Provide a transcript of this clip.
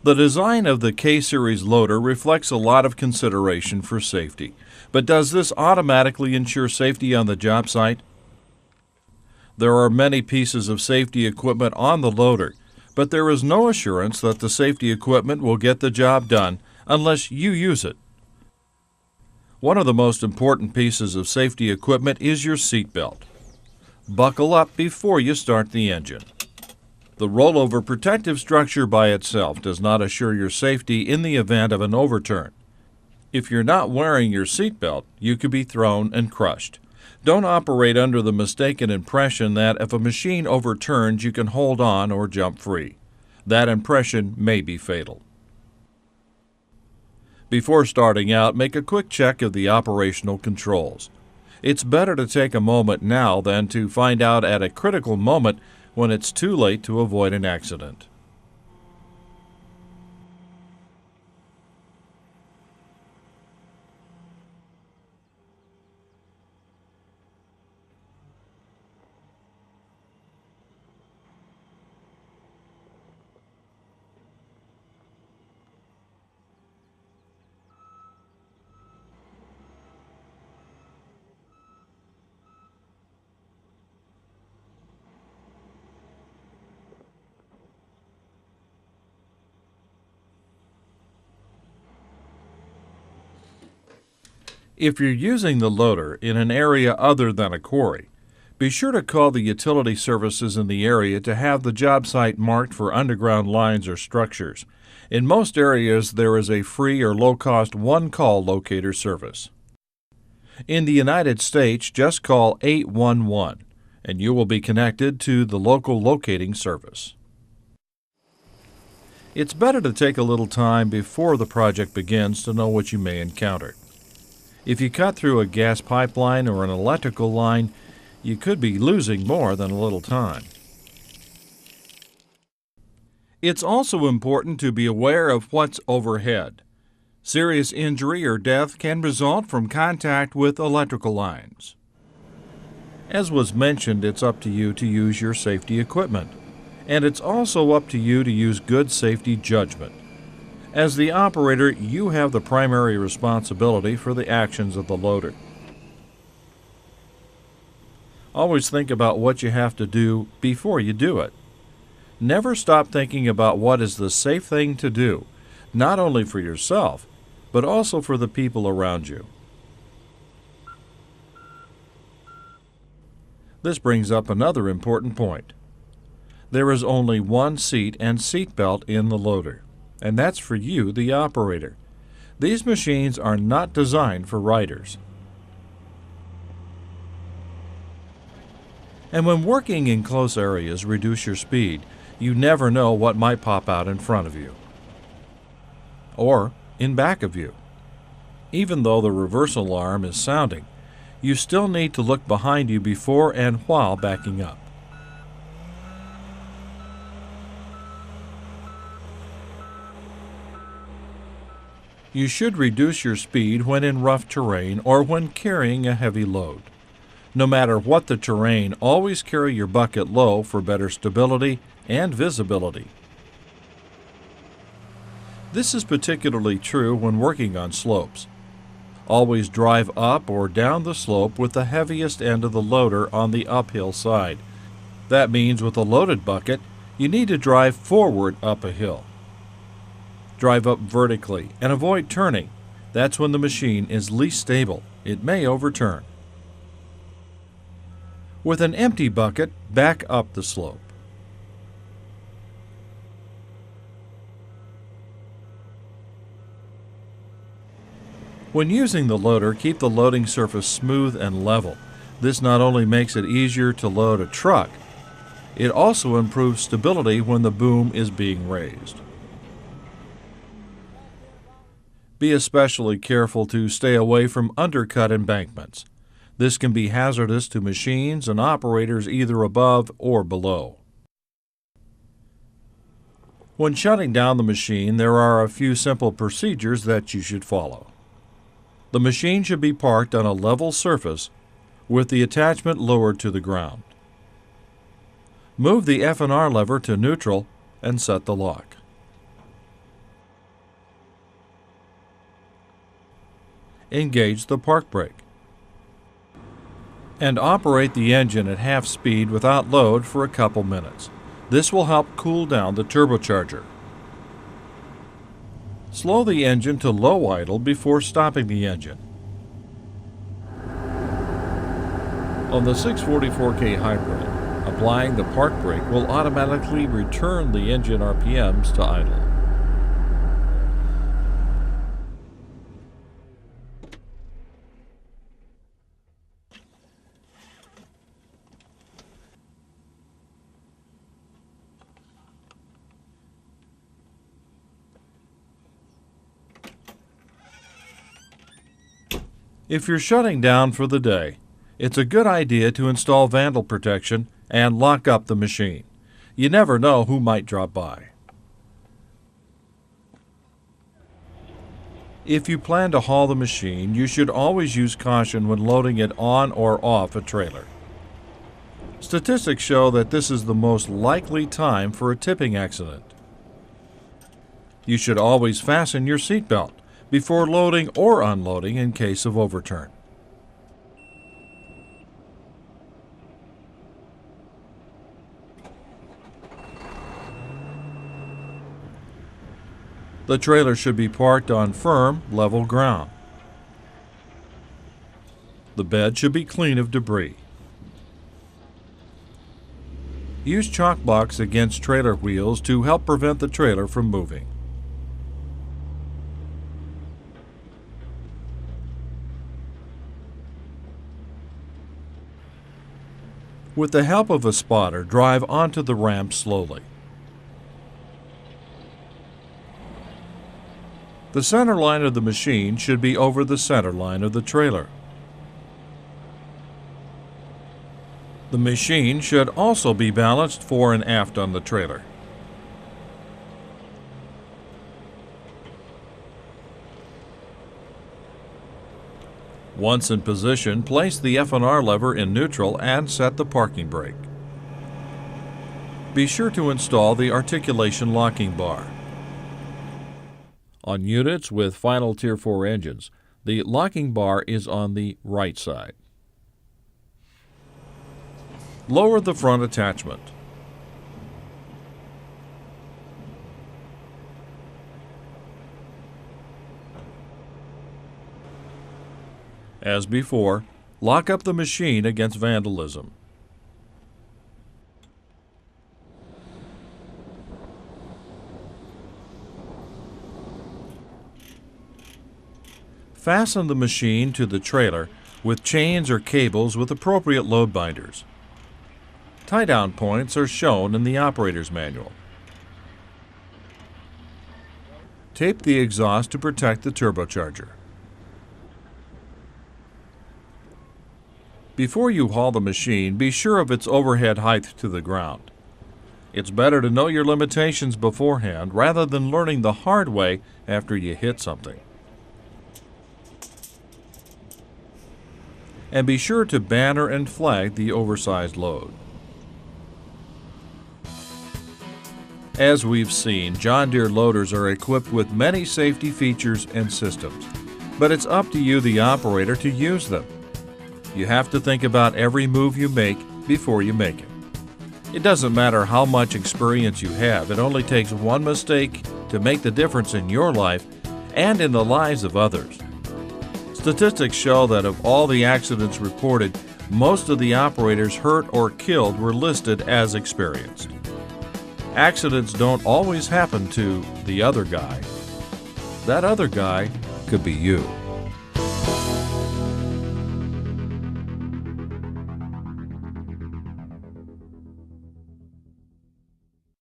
The design of the K-Series loader reflects a lot of consideration for safety. But does this automatically ensure safety on the job site? There are many pieces of safety equipment on the loader, but there is no assurance that the safety equipment will get the job done unless you use it. One of the most important pieces of safety equipment is your seat belt. Buckle up before you start the engine. The rollover protective structure by itself does not assure your safety in the event of an overturn. If you're not wearing your seat belt, you could be thrown and crushed. Don't operate under the mistaken impression that if a machine overturns, you can hold on or jump free. That impression may be fatal. Before starting out, make a quick check of the operational controls. It's better to take a moment now than to find out at a critical moment when it's too late to avoid an accident. If you're using the loader in an area other than a quarry, be sure to call the utility services in the area to have the job site marked for underground lines or structures. In most areas, there is a free or low-cost one-call locator service. In the United States, just call 811 and you will be connected to the local locating service. It's better to take a little time before the project begins to know what you may encounter. If you cut through a gas pipeline or an electrical line, you could be losing more than a little time. It's also important to be aware of what's overhead. Serious injury or death can result from contact with electrical lines. As was mentioned, it's up to you to use your safety equipment, and it's also up to you to use good safety judgment. As the operator, you have the primary responsibility for the actions of the loader. Always think about what you have to do before you do it. Never stop thinking about what is the safe thing to do, not only for yourself, but also for the people around you. This brings up another important point. There is only one seat and seat belt in the loader, and that's for you, the operator. These machines are not designed for riders. And when working in close areas, reduce your speed. You never know what might pop out in front of you or in back of you. Even though the reverse alarm is sounding, you still need to look behind you before and while backing up. You should reduce your speed when in rough terrain or when carrying a heavy load. No matter what the terrain, always carry your bucket low for better stability and visibility. This is particularly true when working on slopes. Always drive up or down the slope with the heaviest end of the loader on the uphill side. That means with a loaded bucket, you need to drive forward up a hill. Drive up vertically and avoid turning. That's when the machine is least stable. It may overturn. With an empty bucket, back up the slope. When using the loader, keep the loading surface smooth and level. This not only makes it easier to load a truck, it also improves stability when the boom is being raised. Be especially careful to stay away from undercut embankments. This can be hazardous to machines and operators either above or below. When shutting down the machine, there are a few simple procedures that you should follow. The machine should be parked on a level surface with the attachment lowered to the ground. Move the F&R lever to neutral and set the lock. engage the park brake, and operate the engine at half speed without load for a couple minutes. This will help cool down the turbocharger. Slow the engine to low idle before stopping the engine. On the 644K hybrid, applying the park brake will automatically return the engine RPMs to idle. If you're shutting down for the day, it's a good idea to install vandal protection and lock up the machine. You never know who might drop by. If you plan to haul the machine, you should always use caution when loading it on or off a trailer. Statistics show that this is the most likely time for a tipping accident. You should always fasten your seatbelt before loading or unloading in case of overturn. The trailer should be parked on firm, level ground. The bed should be clean of debris. Use chalk blocks against trailer wheels to help prevent the trailer from moving. With the help of a spotter, drive onto the ramp slowly. The center line of the machine should be over the center line of the trailer. The machine should also be balanced fore and aft on the trailer. Once in position, place the F&R lever in neutral and set the parking brake. Be sure to install the articulation locking bar. On units with final Tier 4 engines, the locking bar is on the right side. Lower the front attachment. As before, lock up the machine against vandalism. Fasten the machine to the trailer with chains or cables with appropriate load binders. Tie-down points are shown in the operator's manual. Tape the exhaust to protect the turbocharger. Before you haul the machine, be sure of its overhead height to the ground. It's better to know your limitations beforehand rather than learning the hard way after you hit something. And be sure to banner and flag the oversized load. As we've seen, John Deere loaders are equipped with many safety features and systems, but it's up to you, the operator, to use them. You have to think about every move you make before you make it. It doesn't matter how much experience you have, it only takes one mistake to make the difference in your life and in the lives of others. Statistics show that of all the accidents reported, most of the operators hurt or killed were listed as experienced. Accidents don't always happen to the other guy. That other guy could be you.